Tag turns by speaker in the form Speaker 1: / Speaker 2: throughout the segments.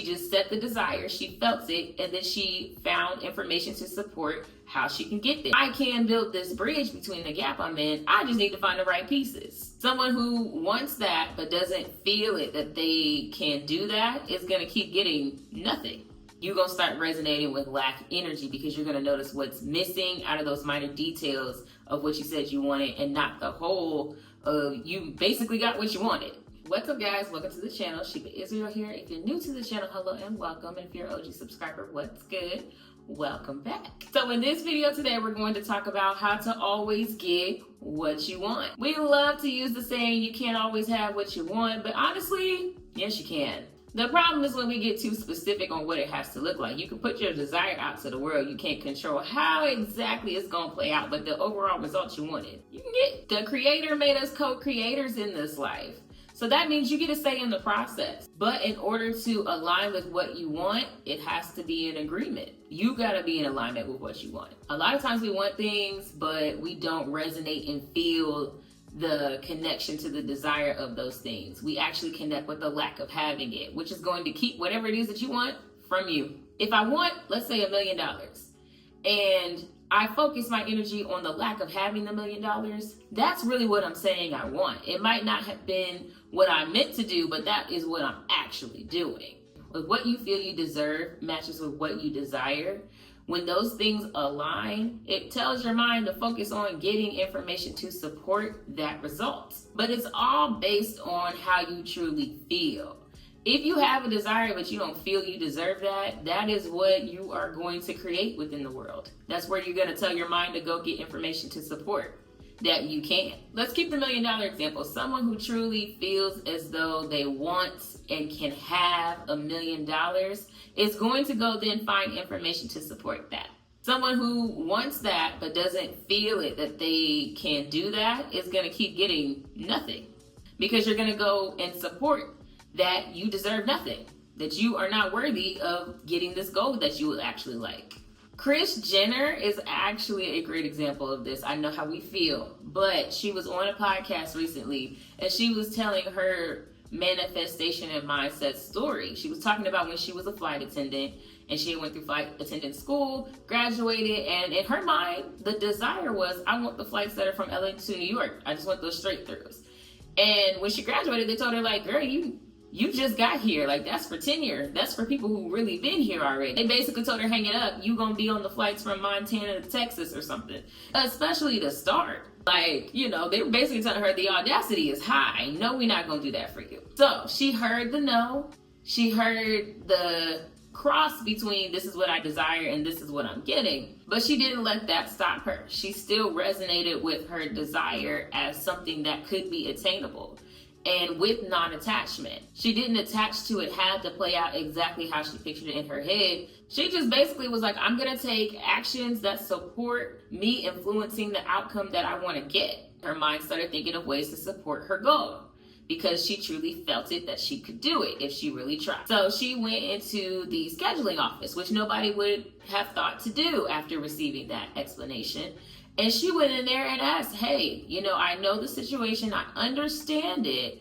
Speaker 1: She just set the desire, she felt it, and then she found information to support how she can get there. I can build this bridge between the gap I'm in. I just need to find the right pieces. Someone who wants that but doesn't feel it that they can do that is going to keep getting nothing. You're going to start resonating with lack energy because you're going to notice what's missing out of those minor details of what you said you wanted, and not the whole of you basically got what you wanted. What's up, guys? Welcome to the channel. Sheba Israel here. If you're new to the channel, hello and welcome. And if you're an OG subscriber, what's good? Welcome back. So in this video today, we're going to talk about how to always get what you want. We love to use the saying, you can't always have what you want, but honestly, yes, you can. The problem is when we get too specific on what it has to look like. You can put your desire out to the world. You can't control how exactly it's going to play out, but the overall results you wanted, you can get. The Creator made us co-creators in this life. So that means you get a say in the process. But in order to align with what you want, it has to be in agreement. You gotta be in alignment with what you want. A lot of times we want things, but we don't resonate and feel the connection to the desire of those things. We actually connect with the lack of having it, which is going to keep whatever it is that you want from you. If I want, let's say $1 million, and I focus my energy on the lack of having the $1 million, that's really what I'm saying I want. It might not have been what I meant to do, but that is what I'm actually doing. With what you feel you deserve matches with what you desire. When those things align, it tells your mind to focus on getting information to support that result. But it's all based on how you truly feel. If you have a desire but you don't feel you deserve that, that is what you are going to create within the world. That's where you're going to tell your mind to go get information to support that you can. Let's keep the $1 million example. Someone who truly feels as though they want and can have $1 million is going to go then find information to support that. Someone who wants that but doesn't feel it that they can do that is going to keep getting nothing, because you're going to go and support that you deserve nothing, that you are not worthy of getting this goal that you would actually like. Kris Jenner is actually a great example of this. I know how we feel, but she was on a podcast recently and she was telling her manifestation and mindset story. She was talking about when she was a flight attendant and she went through flight attendant school, graduated, and in her mind, the desire was, I want the flights that are from LA to New York. I just want those straight throughs. And when she graduated, they told her, like, girl, you just got here. Like, that's for tenure. That's for people who really been here already. They basically told her, hang it up. You gonna be on the flights from Montana to Texas or something. Especially to start. Like, you know, they were basically telling her the audacity is high. No, we're not gonna do that for you. So she heard the no. She heard the cross between this is what I desire and this is what I'm getting. But she didn't let that stop her. She still resonated with her desire as something that could be attainable. And with non-attachment. She didn't attach to it, had to play out exactly how she pictured it in her head. She just basically was like, I'm gonna take actions that support me influencing the outcome that I wanna get. Her mind started thinking of ways to support her goal because she truly felt it that she could do it if she really tried. So she went into the scheduling office, which nobody would have thought to do after receiving that explanation. And she went in there and asked, hey, you know, I know the situation, I understand it,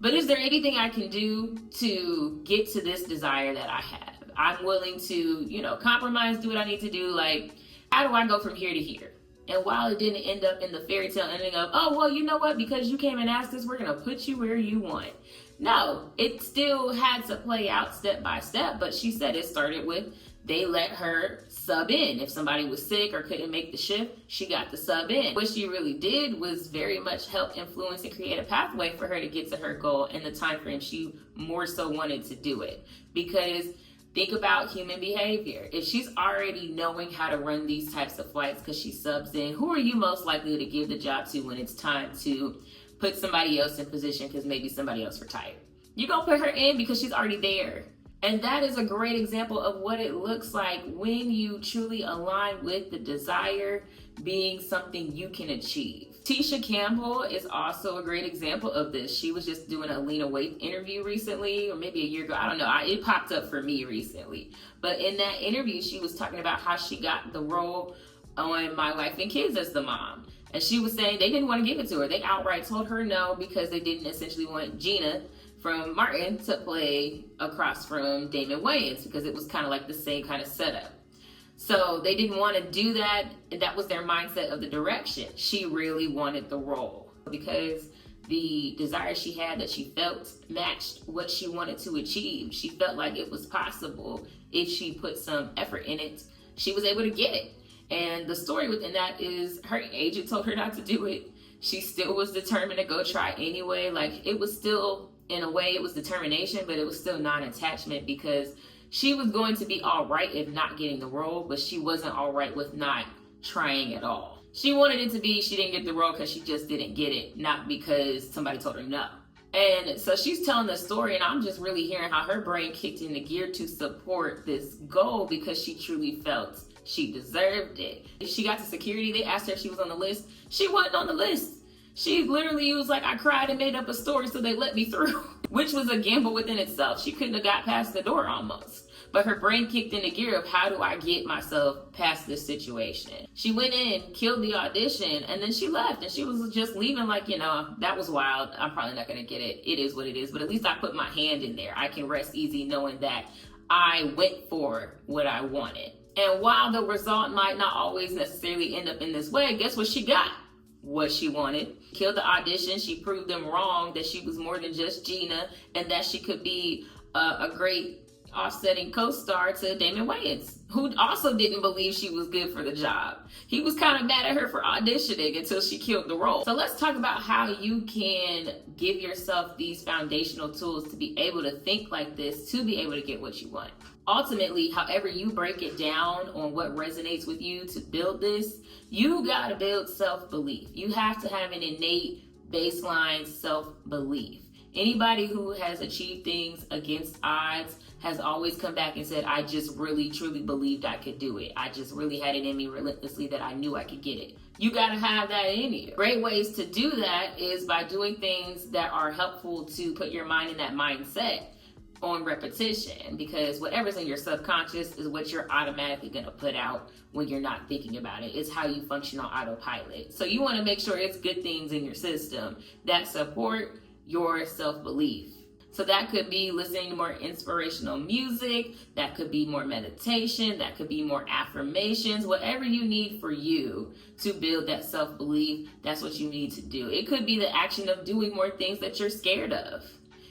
Speaker 1: but is there anything I can do to get to this desire that I have? I'm willing to, you know, compromise, do what I need to do. Like, how do I go from here to here? And while it didn't end up in the fairy tale ending of, oh, well, you know what? Because you came and asked us, we're going to put you where you want. No, it still had to play out step by step. But she said it started with, they let her sub in. If somebody was sick or couldn't make the shift, she got the sub in. What she really did was very much help influence and create a pathway for her to get to her goal in the time frame she more so wanted to do it. Because think about human behavior. If she's already knowing how to run these types of flights because she subs in, who are you most likely to give the job to when it's time to put somebody else in position because maybe somebody else retired? You're going to put her in because she's already there. And that is a great example of what it looks like when you truly align with the desire being something you can achieve. Tisha Campbell is also a great example of this. She was just doing a Lena Waithe interview recently, or maybe a year ago. I don't know. It popped up for me recently. But in that interview, she was talking about how she got the role on My Wife and Kids as the mom. And she was saying they didn't want to give it to her. They outright told her no because they didn't essentially want Gina from Martin to play across from Damon Wayans because it was kind of like the same kind of setup. So they didn't want to do that, and that was their mindset of the direction. She really wanted the role because the desire she had that she felt matched what she wanted to achieve. She felt like it was possible if she put some effort in it. She was able to get it. And the story within that is her agent told her not to do it. She still was determined to go try anyway. Like, it was still, in a way, it was determination, but it was still non-attachment because she was going to be all right if not getting the role, but she wasn't all right with not trying at all. She wanted it to be she didn't get the role because she just didn't get it, not because somebody told her no. And so she's telling the story, and I'm just really hearing how her brain kicked into gear to support this goal because she truly felt she deserved it. She got to security. They asked her if she was on the list. She wasn't on the list. She literally was like, I cried and made up a story so they let me through, which was a gamble within itself. She couldn't have got past the door almost. But her brain kicked into gear of how do I get myself past this situation? She went in, killed the audition, and then she left. And she was just leaving like, that was wild. I'm probably not going to get it. It is what it is. But at least I put my hand in there. I can rest easy knowing that I went for what I wanted. And while the result might not always necessarily end up in this way, guess what she got? What she wanted. Killed the audition. She proved them wrong that she was more than just Gina and that she could be a great offsetting co-star to Damon Wayans, who also didn't believe she was good for the job. He was kind of mad at her for auditioning until she killed the role. So let's talk about how you can give yourself these foundational tools to be able to think like this, to be able to get what you want. Ultimately, however you break it down on what resonates with you to build this, you got to build self-belief. You have to have an innate baseline self-belief. Anybody who has achieved things against odds has always come back and said, I just really, truly believed I could do it. I just really had it in me relentlessly that I knew I could get it. You got to have that in you. Great ways to do that is by doing things that are helpful to put your mind in that mindset on repetition, because whatever's in your subconscious is what you're automatically going to put out when you're not thinking about it. It's how you function on autopilot. So you want to make sure it's good things in your system that support your self-belief. So that could be listening to more inspirational music, that could be more meditation, that could be more affirmations, whatever you need for you to build that self-belief, that's what you need to do. It could be the action of doing more things that you're scared of.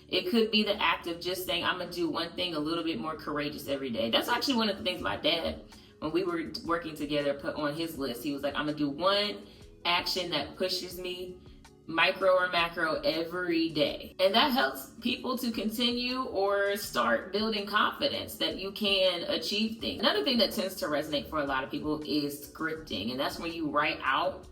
Speaker 1: It could be the act of just saying, I'm going to do one thing a little bit more courageous every day. That's actually one of the things my dad, when we were working together, put on his list. He was like, I'm going to do one action that pushes me, micro or macro, every day. And that helps people to continue or start building confidence that you can achieve things. Another thing that tends to resonate for a lot of people is scripting. And that's when you write out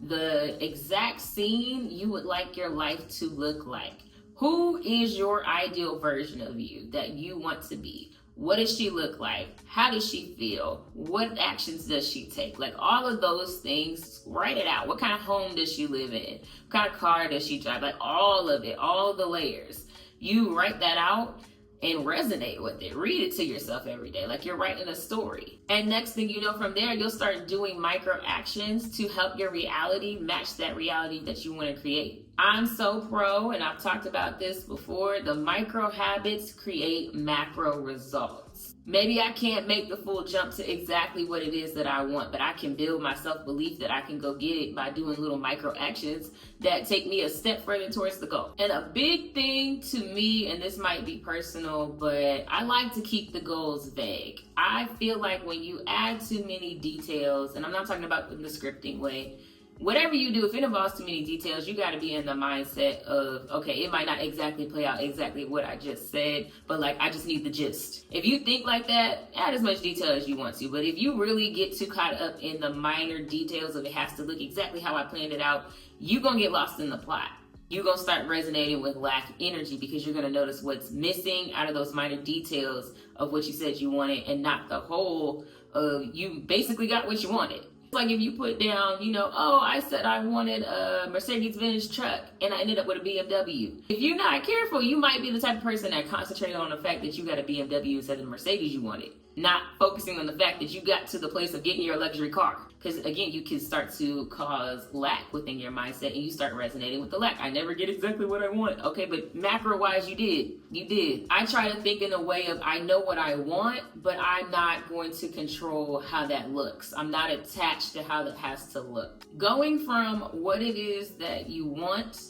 Speaker 1: the exact scene you would like your life to look like. Who is your ideal version of you that you want to be? What does she look like? How does she feel? What actions does she take? Like all of those things, write it out. What kind of home does she live in? What kind of car does she drive? Like all of it, all the layers. You write that out and resonate with it. Read it to yourself every day like you're writing a story. And next thing you know, from there, you'll start doing micro actions to help your reality match that reality that you want to create. I'm so pro, and I've talked about this before, the micro habits create macro results. Maybe I can't make the full jump to exactly what it is that I want, but I can build my self-belief that I can go get it by doing little micro actions that take me a step further towards the goal. And a big thing to me, and this might be personal, but I like to keep the goals vague. I feel like when you add too many details, and I'm not talking about in the scripting way, whatever you do, if it involves too many details, you got to be in the mindset of, okay, it might not exactly play out exactly what I just said, but like, I just need the gist. If you think like that, add as much detail as you want to. But if you really get too caught up in the minor details of it has to look exactly how I planned it out, you're going to get lost in the plot. You're going to start resonating with lack energy because you're going to notice what's missing out of those minor details of what you said you wanted and not the whole of you basically got what you wanted. Like if you put down, oh, I said I wanted a Mercedes-Benz truck and I ended up with a BMW. If you're not careful, you might be the type of person that concentrated on the fact that you got a BMW instead of the Mercedes you wanted, not focusing on the fact that you got to the place of getting your luxury car. Because again, you can start to cause lack within your mindset and you start resonating with the lack. I never get exactly what I want. Okay, but macro-wise, you did. You did. I try to think in a way of I know what I want, but I'm not going to control how that looks. I'm not attached to how that has to look. Going from what it is that you want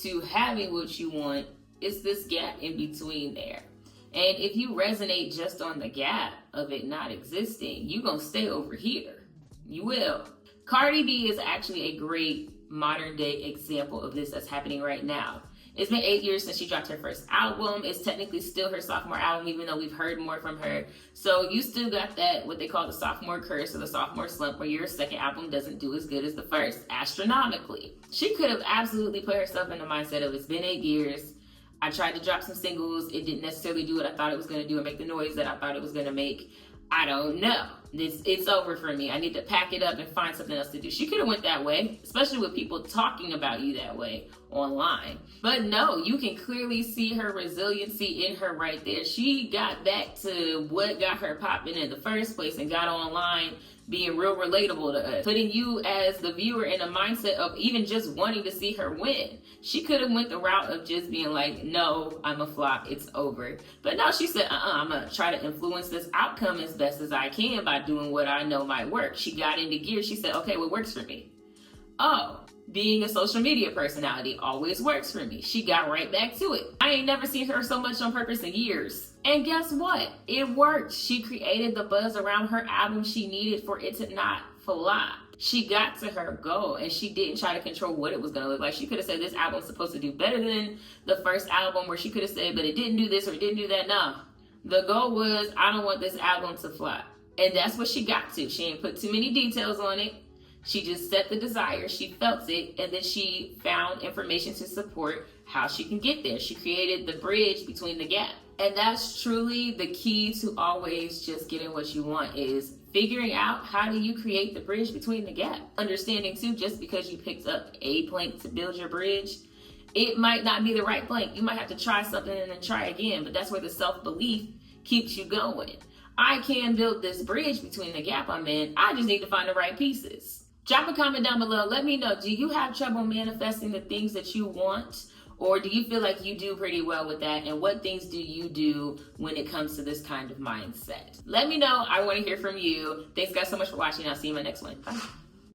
Speaker 1: to having what you want is this gap in between there. And if you resonate just on the gap of it not existing, you're going to stay over here. You will. Cardi B is actually a great modern day example of this that's happening right now. It's been 8 years since she dropped her first album. It's technically still her sophomore album, even though we've heard more from her. So you still got that, what they call the sophomore curse or the sophomore slump, where your second album doesn't do as good as the first, astronomically. She could have absolutely put herself in the mindset of it's been 8 years. I tried to drop some singles. It didn't necessarily do what I thought it was going to do and make the noise that I thought it was going to make. I don't know. It's over for me. I need to pack it up and find something else to do. She could have went that way, especially with people talking about you that way online. But no, you can clearly see her resiliency in her right there. She got back to what got her popping in the first place and got online being real relatable to us, putting you as the viewer in a mindset of even just wanting to see her win. She could have went the route of just being like, no, I'm a flop, it's over. But no, she said, I'm gonna try to influence this outcome as best as I can by doing what I know might work. She got into gear. She said, okay, what works for me? Oh, being a social media personality always works for me. She got right back to it. I ain't never seen her so much on purpose in years. And guess what? It worked. She created the buzz around her album she needed for it to not flop. She got to her goal and she didn't try to control what it was going to look like. She could have said this album's supposed to do better than the first album, or she could have said, but it didn't do this or it didn't do that. No. The goal was, I don't want this album to flop. And that's what she got to. She didn't put too many details on it. She just set the desire, she felt it, and then she found information to support how she can get there. She created the bridge between the gap. And that's truly the key to always just getting what you want, is figuring out how do you create the bridge between the gap. Understanding too, just because you picked up a plank to build your bridge, it might not be the right plank. You might have to try something and then try again, but that's where the self-belief keeps you going. I can build this bridge between the gap I'm in. I just need to find the right pieces. Drop a comment down below. Let me know, do you have trouble manifesting the things that you want? Or do you feel like you do pretty well with that? And what things do you do when it comes to this kind of mindset? Let me know. I want to hear from you. Thanks guys so much for watching. I'll see you in my next one. Bye.